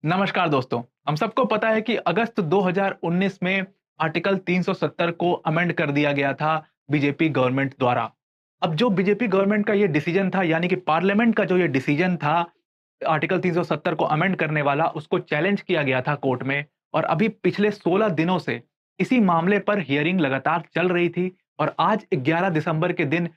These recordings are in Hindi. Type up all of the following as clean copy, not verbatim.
नमस्कार दोस्तों। हम सबको पता है कि अगस्त 2019 में आर्टिकल 370 को अमेंड कर दिया गया था बीजेपी गवर्नमेंट द्वारा। अब जो बीजेपी गवर्नमेंट का ये डिसीजन था, यानी कि पार्लियामेंट का जो ये डिसीजन था आर्टिकल 370 को अमेंड करने वाला, उसको चैलेंज किया गया था कोर्ट में। और अभी पिछले 16 दिनों से इसी मामले पर हियरिंग लगातार चल रही थी। और आज 11 दिसंबर के दिन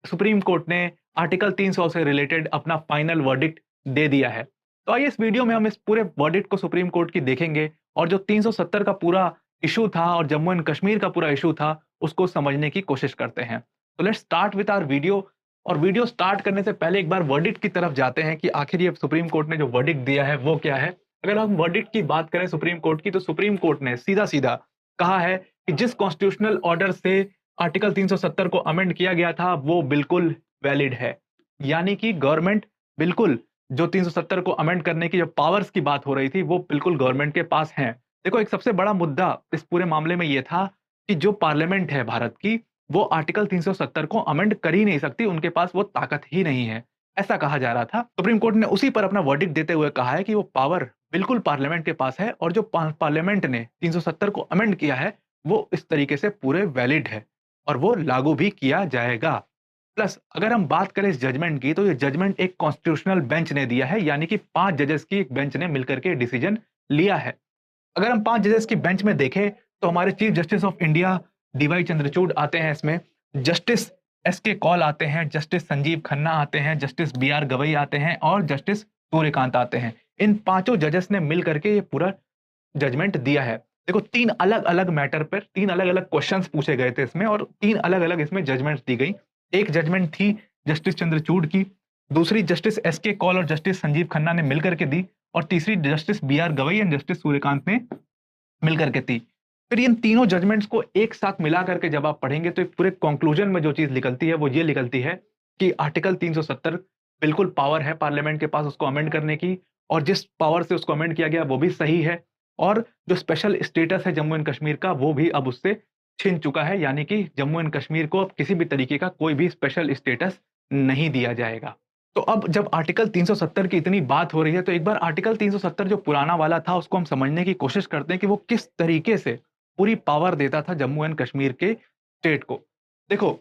सुप्रीम कोर्ट ने आर्टिकल 300 से रिलेटेड अपना फाइनल वर्डिक्ट दे दिया है। तो आइए इस वीडियो में हम इस पूरे वर्डिक्ट को सुप्रीम कोर्ट की देखेंगे और जो 370 का पूरा इशू था और जम्मू एंड कश्मीर का पूरा इशू था, उसको समझने की कोशिश करते हैं। तो let's start with our video. और वीडियो स्टार्ट करने से पहले एक बार वर्डिक्ट की तरफ जाते हैं कि आखिर ये सुप्रीम कोर्ट ने जो वर्डिक्ट दिया है वो क्या है। अगर हम वर्डिक्ट की बात करें सुप्रीम कोर्ट की, तो सुप्रीम कोर्ट ने सीधा-सीधा कहा है कि जिस कॉन्स्टिट्यूशनल ऑर्डर से आर्टिकल 370 को अमेंड किया गया था, वो बिल्कुल वैलिड है। यानी कि गवर्नमेंट बिल्कुल जो 370 को अमेंड करने की जो पावर्स की बात हो रही थी, वो बिल्कुल गवर्नमेंट के पास हैं। देखो, एक सबसे बड़ा मुद्दा इस पूरे मामले में ये था कि जो पार्लियामेंट है भारत की, वो आर्टिकल 370 को अमेंड कर ही नहीं सकती, उनके पास वो ताकत ही नहीं है, ऐसा कहा जा रहा था। सुप्रीम कोर्ट ने उसी पर अपना वर्डिक्ट देते हुए कहा है कि वो पावर बिल्कुल पार्लियामेंट के पास है और जो पार्लियामेंट ने 370 को अमेंड किया है, वो इस तरीके से पूरे वैलिड है और वो लागू भी किया जाएगा। प्लस अगर हम बात करें इस जजमेंट की, तो ये जजमेंट एक कॉन्स्टिट्यूशनल बेंच ने दिया है, यानी कि 5 जजेस की एक बेंच ने मिलकर के डिसीजन लिया है। अगर हम 5 जजेस की बेंच में देखें, तो हमारे chief justice of India DY Chandrachud आते हैं इसमें, जस्टिस एसके कौल आते हैं, जस्टिस संजीव खन्ना आते हैं, जस्टिस बीआर गवई आते हैं और जस्टिस सूर्यकांत आते हैं। इन पांचों जजेस ने मिल करके ये पूरा जजमेंट दिया है। देखो, 3 अलग-अलग मैटर पर 3 अलग-अलग क्वेश्चंस पूछे गए थे इसमें और 3 अलग-अलग इसमें जजमेंट्स दी गई। एक जजमेंट थी जस्टिस चंद्रचूड़ की, दूसरी जस्टिस एसके कौल और जस्टिस संजीव खन्ना ने मिलकर के दी और तीसरी justice BR Gavai and justice Suryakant ने मिलकर के थी। फिर इन तीनों जजमेंट्स को एक साथ मिला करके जब आप पढ़ेंगे, तो एक पूरे कंक्लूजन में जो चीज़ निकलती है वो ये निकलती है कि आर्टिकल 370 बिल्कुल पावर है पार्लियामेंट के पास उसको अमेंड करने की, और जिस पावर से उसको अमेंड किया गया वो भी सही है। और जो स्पेशल स्टेटस है जम्मू एंड कश्मीर का, वो भी अब उससे छिन चुका है, यानी कि जम्मू एंड कश्मीर को अब किसी भी तरीके का कोई भी स्पेशल स्टेटस नहीं दिया जाएगा। तो अब जब आर्टिकल 370 की इतनी बात हो रही है, तो एक बार आर्टिकल 370 जो पुराना वाला था उसको हम समझने की कोशिश करते हैं कि वो किस तरीके से पूरी पावर देता था जम्मू एंड कश्मीर के स्टेट को। देखो,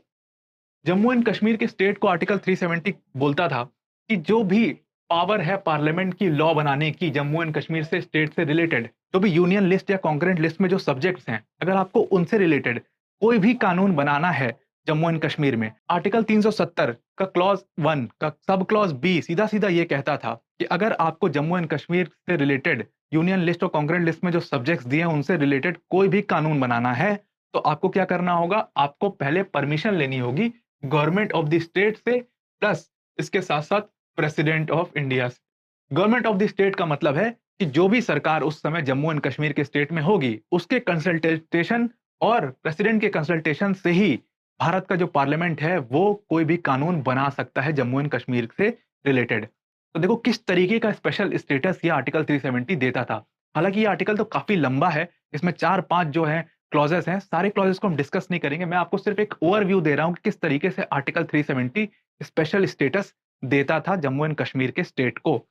जम्मू एंड कश्मीर के स्टेट को आर्टिकल 370 बोलता था कि जो भी पावर है पार्लियामेंट की लॉ बनाने की जम्मू एंड कश्मीर से स्टेट से रिलेटेड, जो भी यूनियन लिस्ट या कॉन्करेंट लिस्ट में जो सब्जेक्ट्स हैं, अगर आपको उनसे रिलेटेड कोई भी कानून बनाना है जम्मू एंड कश्मीर में, आर्टिकल 370 का क्लॉज 1 का सब क्लॉज बी सीधा-सीधा ये कहता था कि अगर आपको जम्मू एंड कश्मीर से रिलेटेड यूनियन लिस्ट और कॉन्करेंट लिस्ट में जो सब्जेक्ट्स दिए हैं उनसे रिलेटेड कोई भी कानून बनाना है, तो आपको क्या करना होगा? आपको पहले परमिशन लेनी होगी गवर्नमेंट ऑफ द स्टेट से, प्लस इसके साथ-साथ प्रेसिडेंट ऑफ इंडिया से। गवर्नमेंट ऑफ द स्टेट का मतलब है कि जो भी सरकार उस समय जम्मू एंड कश्मीर के स्टेट में होगी, उसके कंसल्टेशन और प्रेसिडेंट के कंसल्टेशन से ही भारत का जो पार्लियामेंट है, वो कोई भी कानून बना सकता है जम्मू एंड कश्मीर से रिलेटेड। तो देखो किस तरीके का स्पेशल स्टेटस ये आर्टिकल 370 देता था। हालाँकि ये आर्टिकल तो काफ़ी लंबा है, इसमें 4-5 जो हैं क्लॉज़ेस हैं, सारे क्लॉज़ेस को हम डिस्कस नहीं करेंगे। मैं आपको सिर्फ़ एक ओवरव्यू दे रहा हूँ कि किस तरीके से आर्टिकल 370 स्पेशल स्टेटस देता था जम्मू एंड कश्मीर के स्टेट को।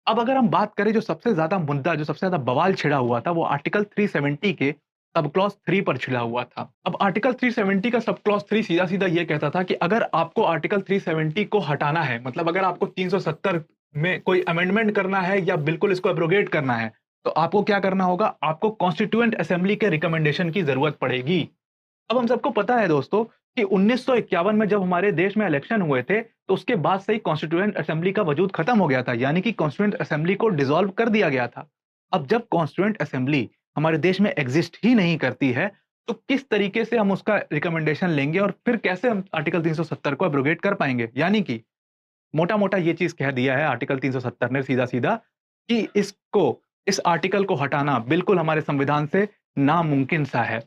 अब अगर हम बात करें, जो सबसे ज़्यादा मुद्दा, जो सबसे ज़्यादा बवाल छिड़ा हुआ था, वो आर्टिकल 370 के सब क्लॉज़ 3 पर छिड़ा हुआ था। अब आर्टिकल 370 का सब क्लॉज़ 3 सीधा-सीधा ये कहता था कि अगर आपको आर्टिकल 370 को हटाना है, मतलब अगर आपको 370 में कोई अमेंडमेंट करना है या बिल्कुल इसको एब्रोगेट करना है, तो आपको क्या करना होगा? आपको कॉन्स्टिट्यूएंट असेंबली के रिकमेंडेशन की ज़रूरत पड़ेगी। अब हम सबको पता है दोस्तों कि 1951 में जब हमारे देश में इलेक्शन हुए थे, तो उसके बाद से ही कॉन्स्टिट्यूएंट असेंबली का वजूद खत्म हो गया था, यानी कि कॉन्स्टिट्यूएंट असेंबली को डिसॉल्व कर दिया गया था। अब जब कॉन्स्टिट्यूएंट असेंबली हमारे देश में एग्जिस्ट ही नहीं करती है, तो किस तरीके से हम उसका रिकमेंडेशन लेंगे और फिर कैसे हम आर्टिकल 370 को एब्रोगेट कर पाएँगे? यानी कि मोटा-मोटा ये चीज़ कह दिया है आर्टिकल 370 ने सीधा-सीधा कि इस आर्टिकल को हटाना बिल्कुल हमारे संविधान से नामुमकिन सा है।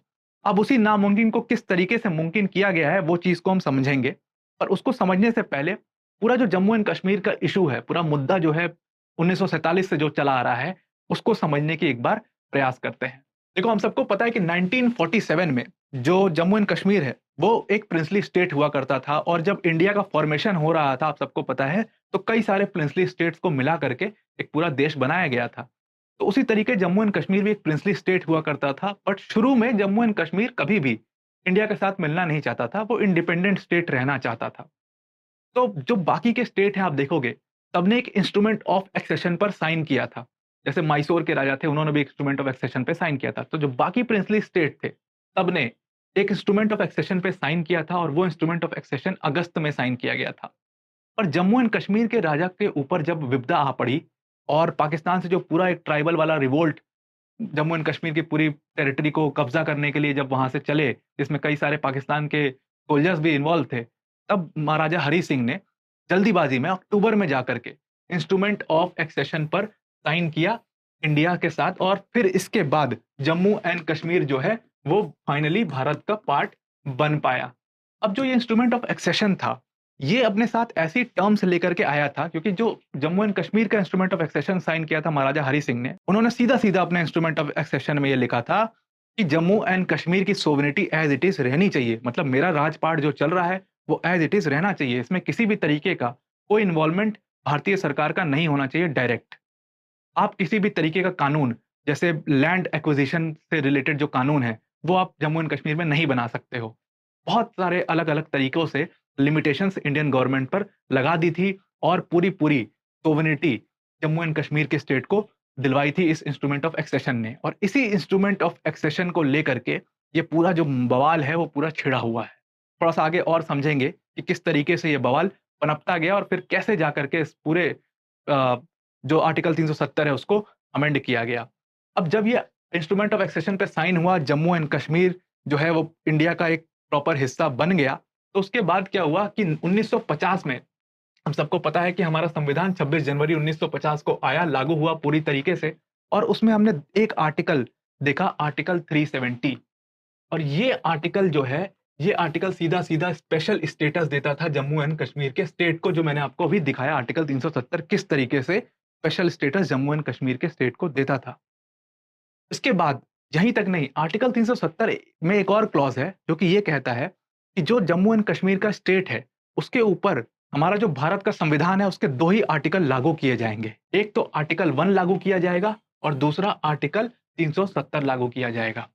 अब उसी नामुमकिन को किस तरीके से मुमकिन किया गया है, वो चीज़ को हम समझेंगे। पर उसको समझने से पहले पूरा जो जम्मू एंड कश्मीर का इश्यू है, पूरा मुद्दा जो है 1947 से जो चला आ रहा है, उसको समझने की एक बार प्रयास करते हैं। देखो, हम सबको पता है कि 1947 में जो जम्मू एंड कश्मीर है, वो एक प्रिंसली स्टेट हुआ करता था और जब इंडिया का फॉर्मेशन हो रहा था, आप सबको पता है, तो कई सारे प्रिंसली स्टेट्स को मिला करके एक पूरा देश बनाया गया था। तो उसी तरीके जम्मू एंड कश्मीर भी एक प्रिंसली स्टेट हुआ करता था, बट शुरू में जम्मू एंड कश्मीर कभी भी इंडिया के साथ मिलना नहीं चाहता था, वो इंडिपेंडेंट स्टेट रहना चाहता था। तो जो बाकी के स्टेट हैं आप देखोगे, सबने एक इंस्ट्रूमेंट ऑफ एक्सेशन पर साइन किया था। जैसे मैसूर के राजा थे, उन्होंने भी इंस्ट्रूमेंट ऑफ एक्सेशन पे साइन किया था। तो जो बाकी प्रिंसली स्टेट थे, सबने एक इंस्ट्रूमेंट ऑफ एक्सेशन पे साइन किया था और वो इंस्ट्रूमेंट ऑफ एक्सेशन अगस्त में साइन किया गया था। पर जम्मू एंड कश्मीर के राजा के ऊपर जब विपदा आ पड़ी और पाकिस्तान से जो पूरा एक ट्राइबल वाला रिवोल्ट जम्मू एंड कश्मीर की पूरी टेरिटरी को कब्जा करने के लिए जब वहां से चले, जिसमें कई सारे पाकिस्तान के सोल्जर्स भी इन्वॉल्व थे, तब महाराजा हरी सिंह ने जल्दीबाजी में अक्टूबर में जाकर के इंस्ट्रूमेंट ऑफ एक्सेशन पर साइन किया इंडिया के साथ, और फिर इसके बाद जम्मू एंड कश्मीर जो है वो फाइनली भारत का पार्ट बन पाया। अब जो ये इंस्ट्रूमेंट ऑफ एक्सेशन था, ये अपने साथ ऐसी टर्म्स लेकर के आया था, क्योंकि जो जम्मू एंड कश्मीर का इंस्ट्रूमेंट ऑफ एक्सेशन साइन किया था महाराजा हरी सिंह ने, उन्होंने सीधा-सीधा अपने इंस्ट्रूमेंट ऑफ एक्सेशन में ये लिखा था कि जम्मू एंड कश्मीर की सोवरेनिटी एज़ इट इज़ रहनी चाहिए। मतलब मेरा राजपाट जो चल रहा है, वो एज़ इट इज़ रहना चाहिए। इसमें किसी भी तरीके का कोई इन्वॉल्वमेंट भारतीय सरकार का नहीं होना चाहिए डायरेक्ट। आप किसी भी तरीके का कानून, जैसे लैंड एक्विजिशन से रिलेटेड जो कानून है, वो आप जम्मू एंड कश्मीर में नहीं बना सकते हो। बहुत सारे अलग-अलग तरीकों से लिमिटेशंस इंडियन गवर्नमेंट पर लगा दी थी और पूरी-पूरी सोवरेनिटी जम्मू एंड कश्मीर के स्टेट को दिलवाई थी इस इंस्ट्रूमेंट ऑफ एक्सेशन ने। और इसी इंस्ट्रूमेंट ऑफ एक्सेशन को लेकर के ये पूरा जो बवाल है, वो पूरा छिड़ा हुआ है। थोड़ा-सा आगे और समझेंगे कि किस तरीके से ये बवाल पनपता गया और फिर कैसे जाकर के इस पूरे अ, जो आर्टिकल 370 है उसको अमेंड किया गया। अब जब ये इंस्ट्रूमेंट ऑफ एक्सेशन पे साइन हुआ, जम्मू एंड कश्मीर जो है वो इंडिया का एक प्रॉपर हिस्सा बन गया, तो उसके बाद क्या हुआ कि 1950 में, हम सबको पता है कि हमारा संविधान 26 जनवरी 1950 को आया, लागू हुआ पूरी तरीके से, और उसमें हमने एक आर्टिकल देखा, आर्टिकल 370। और ये आर्टिकल जो है, ये आर्टिकल सीधा-सीधा स्पेशल स्टेटस देता था जम्मू एंड कश्मीर के स्टेट को, जो मैंने आपको अभी दिखाया आर्टिकल 370 किस तरीके से special status Jammu and Kashmir के स्टेट को देता था। इसके बाद यहीं तक नहीं, आर्टिकल 370 में एक और क्लॉज़ है, जो कि ये कहता है कि जो जम्मू एंड कश्मीर का स्टेट है, उसके ऊपर हमारा जो भारत का संविधान है, उसके 2 ही आर्टिकल लागू किए जाएँगे। एक तो आर्टिकल 1 लागू किया जाएगा और दूसरा आर्टिकल 370 लागू किया जाएगा।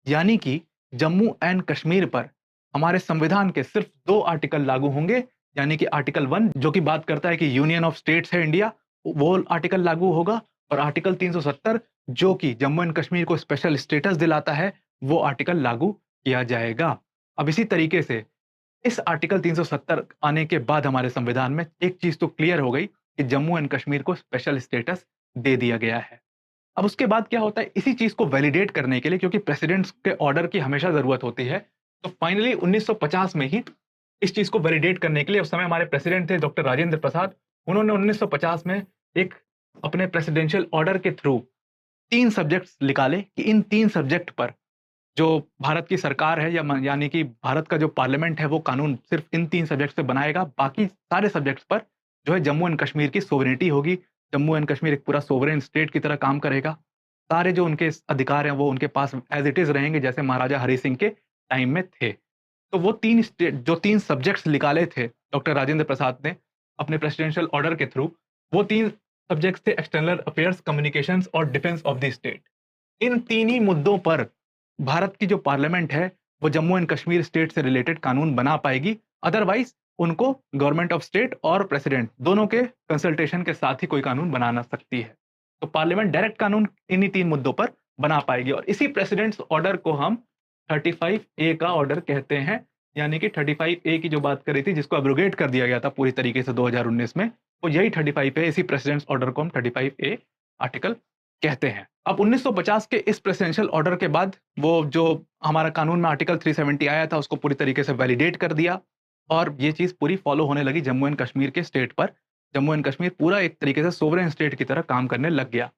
यानी कि जम्मू एंड कश्मीर पर हमारे संविधान के सिर्फ 2 आर्टिकल लागू होंगे, यानी कि आर्टिकल 1 जो कि बात करता है कि यूनियन ऑफ स्टेट्स है इंडिया, वो आर्टिकल लागू होगा, और आर्टिकल 370 जो कि जम्मू एंड कश्मीर को स्पेशल स्टेटस दिलाता है, वो आर्टिकल लागू किया जाएगा। अब इसी तरीके से इस आर्टिकल 370 आने के बाद हमारे संविधान में एक चीज़ तो क्लियर हो गई कि जम्मू एंड कश्मीर को स्पेशल स्टेटस दे दिया गया है। अब उसके बाद क्या होता है, इसी चीज़ को वैलिडेट करने के लिए, क्योंकि प्रेसिडेंट्स के ऑर्डर की हमेशा ज़रूरत होती है, तो फाइनली 1950 में ही इस चीज़ को वैलिडेट करने के लिए, उस समय हमारे प्रेसिडेंट थे डॉक्टर राजेंद्र प्रसाद, उन्होंने 1950 में एक अपने प्रेसिडेंशियल ऑर्डर के थ्रू 3 सब्जेक्ट्स निकाले कि इन 3 सब्जेक्ट पर जो भारत की सरकार है, या यानी कि भारत का जो पार्लियामेंट है, वो कानून सिर्फ इन 3 सब्जेक्ट्स पे बनाएगा। बाकी सारे सब्जेक्ट्स पर जो है जम्मू एंड कश्मीर की सोवरेनिटी होगी। जम्मू एंड कश्मीर एक पूरा सोवरेन स्टेट की तरह काम करेगा। सारे जो उनके अधिकार हैं, वो उनके पास एज़ इट इज़ रहेंगे, जैसे महाराजा हरि सिंह के टाइम में थे। तो वो 3 स्टेट जो 3 सब्जेक्ट्स निकाले थे डॉक्टर राजेंद्र प्रसाद ने अपने प्रेसिडेंशियल ऑर्डर के थ्रू, वो 3 सब्जेक्ट्स थे एक्सटर्नल अफेयर्स, कम्युनिकेशंस और डिफेंस ऑफ द स्टेट। इन 3 ही मुद्दों पर भारत की जो पार्लियामेंट है, वो जम्मू एंड कश्मीर स्टेट से रिलेटेड कानून बना पाएगी। अदरवाइज़ उनको गवर्नमेंट ऑफ स्टेट और प्रेसिडेंट दोनों के कंसल्टेशन के साथ ही कोई कानून बनाना सकती है। तो पार्लियामेंट डायरेक्ट कानून इन्हीं 3 मुद्दों पर बना पाएगी, और इसी प्रेसिडेंट्स ऑर्डर को हम 35 ए का ऑर्डर कहते हैं। यानी कि 35 ए की जो बात करी थी, जिसको एब्रोगेट कर दिया गया था पूरी तरीके से 2019 में, वो यही 35 है। इसी प्रेसिडेंट्स ऑर्डर को हम 35 ए आर्टिकल कहते हैं। अब 1950 के इस प्रेसिडेंशियल ऑर्डर के बाद वो जो हमारा कानून में आर्टिकल 370 आया था, उसको पूरी तरीके से वैलिडेट कर दिया, और ये चीज़ पूरी फॉलो होने लगी जम्मू एंड कश्मीर के स्टेट पर। जम्मू एंड कश्मीर पूरा एक तरीके से सोवरेन स्टेट की तरह काम करने लग गया।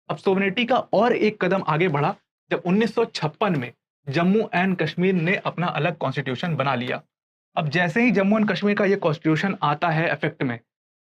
अब सोवरेनिटी का और एक कदम आगे बढ़ा जब 1956 में जम्मू एंड कश्मीर ने अपना अलग कॉन्स्टिट्यूशन बना लिया। अब जैसे ही जम्मू एंड कश्मीर का ये कॉन्स्टिट्यूशन आता है इफेक्ट में,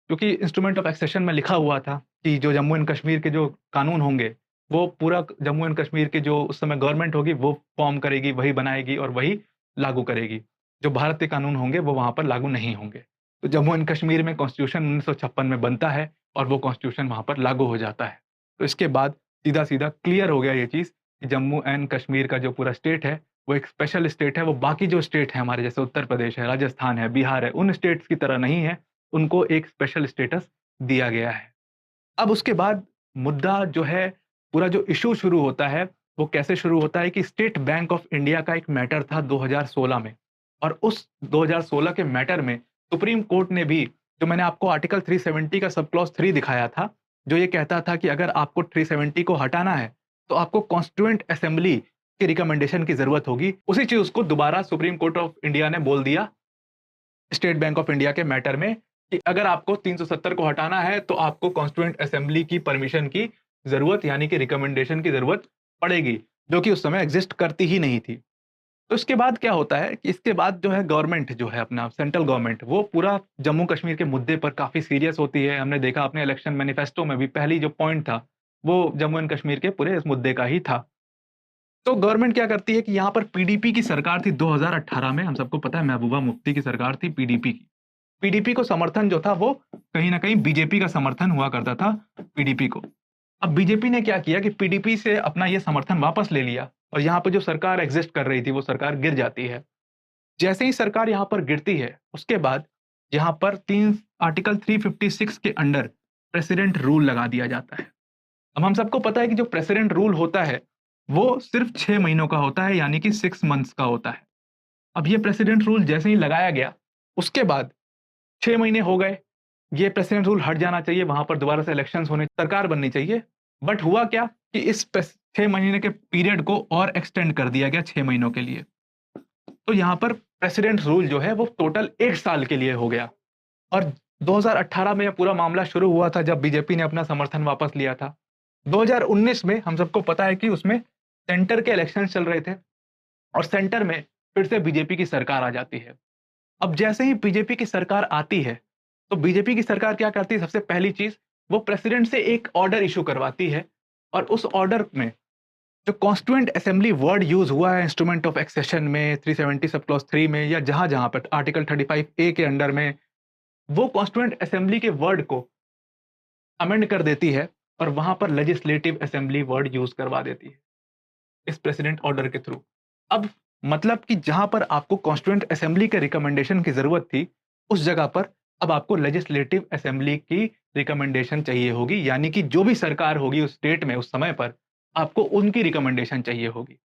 क्योंकि इंस्ट्रूमेंट ऑफ एक्सेशन में लिखा हुआ था कि जो जम्मू एंड कश्मीर के जो कानून होंगे, वो पूरा जम्मू एंड कश्मीर की जो उस समय गवर्नमेंट होगी, वो फॉर्म करेगी, वही बनाएगी और वही लागू करेगी। जो भारत के कानून होंगे, वो वहाँ पर लागू नहीं होंगे। तो जम्मू एंड कश्मीर में कॉन्स्टिट्यूशन 1956 में बनता है और वो कॉन्स्टिट्यूशन वहाँ पर लागू हो जाता है। तो इसके बाद सीधा-सीधा क्लियर हो गया ये चीज़ कि जम्मू एंड कश्मीर का जो पूरा स्टेट है, वो एक स्पेशल स्टेट है, वो बाकी जो स्टेट है हमारे जैसे उत्तर प्रदेश है, राजस्थान है, बिहार है, उन स्टेट्स की तरह नहीं है, उनको एक स्पेशल स्टेटस दिया गया है। अब उसके बाद मुद्दा जो है, पूरा जो इश्यू शुरू होता है, वो कैसे शुरू होता है कि स्टेट बैंक ऑफ इंडिया का एक मैटर था 2016 में और उस 2016 के मैटर में सुप्रीम कोर्ट ने भी जो मैंने आपको आर्टिकल 370 का सब क्लॉज़ 3 दिखाया था, जो ये कहता था कि अगर आपको 370 को हटाना है, तो आपको कॉन्स्टिट्यूएंट असेंबली की रिकमेंडेशन की ज़रूरत होगी। उसी चीज़ को दोबारा सुप्रीम कोर्ट ऑफ इंडिया ने बोल दिया स्टेट बैंक ऑफ इंडिया के मैटर में कि अगर आपको 370 को हटाना है तो आपको कॉन्स्टिट्यूएंट असेंबली की परमिशन की ज़रूरत यानी कि रिकमेंडेशन की ज़रूरत पड़ेगी, जो कि उस समय एग्ज़िस्ट करती ही नहीं थी। तो इसके बाद क्या होता है कि इसके बाद जो है गवर्नमेंट जो है अपना सेंट्रल गवर्नमेंट वो पूरा जम्मू कश्मीर के मुद्दे पर काफ़ी सीरियस होती है। हमने देखा अपने इलेक्शन मैनिफेस्टो में भी पहली जो पॉइंट था, वो जम्मू एंड कश्मीर के पूरे इस मुद्दे का ही था। तो गवर्नमेंट क्या करती है कि यहाँ पर पीडीपी की सरकार थी 2018 में, हम सबको पता है महबूबा मुफ्ती की सरकार थी पीडीपी की। पीडीपी को समर्थन जो था वो कहीं न कहीं बीजेपी का समर्थन हुआ करता था पीडीपी को। अब बीजेपी ने क्या किया कि पीडीपी से अपना ये समर्थन वापस ले लिया और यहाँ पे जो सरकार एग्ज़िस्ट कर रही थी वो सरकार गिर जाती है। जैसे ही सरकार यहाँ पर गिरती है, उसके बाद यहाँ पर 3 आर्टिकल 356 के अंडर प्रेसिडेंट रूल लगा दिया जाता है। अब हम सबको पता है कि जो प्रेसिडेंट रूल होता है, वो सिर्फ़ 6 महीनों का होता है यानी कि 6 मंथ्स का होता है। अब ये प्रेसिडेंट रूल जैसे ही लगाया गया, उसके बाद 6 महीने हो गए, ये प्रेसिडेंट रूल हट जाना चाहिए, वहाँ पर दोबारा से इलेक्शंस होने सरकार बननी चाहिए। बट हुआ क्या कि इस 6 महीने के पीरियड को और एक्सटेंड कर दिया गया 6 महीनों के लिए। तो यहाँ पर प्रेसिडेंट रूल जो है वो टोटल 1 साल के लिए हो गया और 2018 में यह पूरा मामला शुरू हुआ था जब बीजेपी ने अपना समर्थन वापस लिया था। 2019 में हम सबको पता है कि उसमें सेंटर के इलेक्शंस चल रहे थे और सेंटर में फिर से बीजेपी की सरकार आ जाती है। अब जैसे ही बीजेपी की सरकार आती है, तो बीजेपी की सरकार क्या करती है सबसे पहली चीज़, वो प्रेसिडेंट से एक ऑर्डर इश्यू करवाती है और उस ऑर्डर में जो कॉन्स्टिट्यूएंट असेंबली वर्ड यूज़ हुआ है इंस्ट्रूमेंट ऑफ एक्सेशन में, 370 सब क्लॉज़ 3 में या जहाँ-जहाँ पर आर्टिकल 35 ए के अंडर में, वो कॉन्स्टिट्यूएंट असेंबली के वर्ड को अमेंड कर देती है और वहाँ पर लेजिस्लेटिव असेंबली वर्ड यूज़ करवा देती है, इस प्रेसिडेंट ऑर्डर के थ्रू। अब मतलब कि जहाँ पर आपको कॉन्स्टिट्यूएंट असेंबली के रिकमेंडेशन की ज़रूरत थी, उस जगह पर अब आपको लेजिस्लेटिव असेंबली की रिकमेंडेशन चाहिए होगी, यानी कि जो भी सरकार होगी उस स्टेट में उस समय पर, आपको उनकी रिकमेंडेशन चाहिए होगी।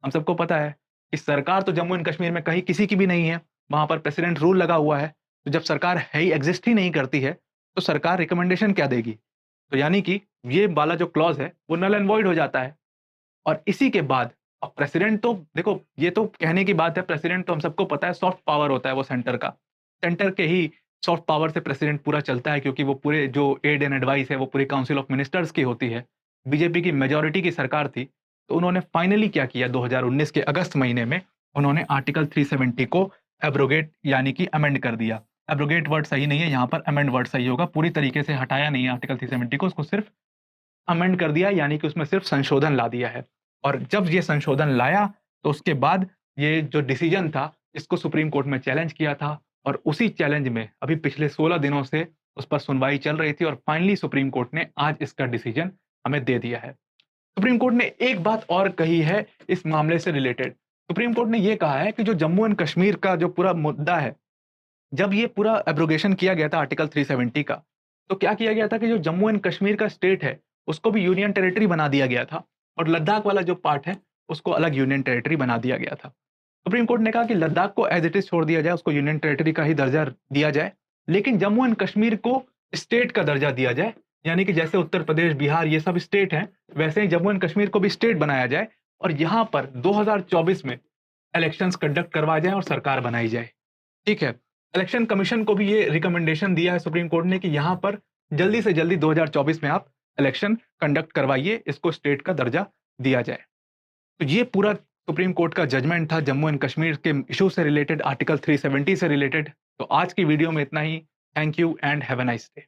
हम सबको पता है कि सरकार तो जम्मू एंड कश्मीर में कहीं किसी की भी नहीं है, वहाँ पर प्रेसिडेंट रूल लगा हुआ है, तो जब सरकार है ही एग्ज़िस्ट ही नहीं करती है, तो सरकार रिकमेंडेशन क्या देगी? तो यानी कि ये वाला जो क्लॉज़ है, वो नल एंड वॉइड हो जाता है। और इसी के बाद अब प्रेसिडेंट तो देखो ये तो कहने की बात है, प्रेसिडेंट तो हम सबको पता है सॉफ्ट पावर होता है वो सेंटर का। सेंटर के ही सॉफ्ट पावर से प्रेसिडेंट पूरा चलता है क्योंकि वो पूरे जो एड एंड एडवाइस है वो पूरी काउंसिल ऑफ मिनिस्टर्स की होती है। बीजेपी की मेजॉरिटी की सरकार थी, तो उन्होंने फाइनली क्या किया 2019 के अगस्त महीने में उन्होंने आर्टिकल 370 को एब्रोगेट यानी कि अमेंड कर दिया। एब्रोगेट वर्ड सही नहीं है, यहाँ पर अमेंड वर्ड सही होगा। पूरी तरीके से हटाया नहीं है आर्टिकल 370 को, उसको सिर्फ़ अमेंड कर दिया यानी कि उसमें सिर्फ़ संशोधन ला दिया है। और जब ये संशोधन लाया, तो उसके बाद ये जो डिसीज़न था, इसको सुप्रीम कोर्ट में चैलेंज किया था और उसी चैलेंज में अभी पिछले 16 दिनों से उस पर सुनवाई चल रही थी और फाइनली सुप्रीम कोर्ट ने आज इसका डिसीज़न हमें दे दिया है। सुप्रीम कोर्ट ने एक बात और कही है इस मामले से रिलेटेड। सुप्रीम कोर्ट ने ये कहा है कि जो जम्मू एंड कश्मीर का जो पूरा मुद्दा है, जब ये पूरा एब्रोगेशन किया गया था आर्टिकल 370 का, तो क्या किया गया था कि जो जम्मू एंड कश्मीर का स्टेट है, उसको भी यूनियन टेरिटरी बना दिया गया था और लद्दाख वाला जो पार्ट है, उसको अलग यूनियन टेरिटरी बना दिया गया था। सुप्रीम कोर्ट ने कहा कि लद्दाख को एज़ इट इज़ छोड़ दिया जाए, उसको यूनियन टेरिटरी का ही दर्जा दिया जाए, लेकिन जम्मू एंड कश्मीर को स्टेट का दर्जा दिया जाए, यानी कि जैसे उत्तर प्रदेश, बिहार ये सब स्टेट हैं, वैसे ही जम्मू एंड कश्मीर को भी स्टेट बनाया जाए और यहाँ पर 2024 में इलेक्शंस कंडक्ट करवाए जाएँ और सरकार बनाई जाए। ठीक है। इलेक्शन कमीशन को भी ये रिकमेंडेशन दिया है सुप्रीम कोर्ट ने कि यहाँ पर जल्दी से जल्दी 2024 में आप इलेक्शन कंडक्ट करवाइए, इसको स्टेट का दर्जा दिया जाए। तो ये पूरा सुप्रीम कोर्ट का जजमेंट था जम्मू एंड कश्मीर के इश्यू से रिलेटेड, आर्टिकल 370 से रिलेटेड। तो आज की वीडियो में इतना ही। Thank you and have a nice day.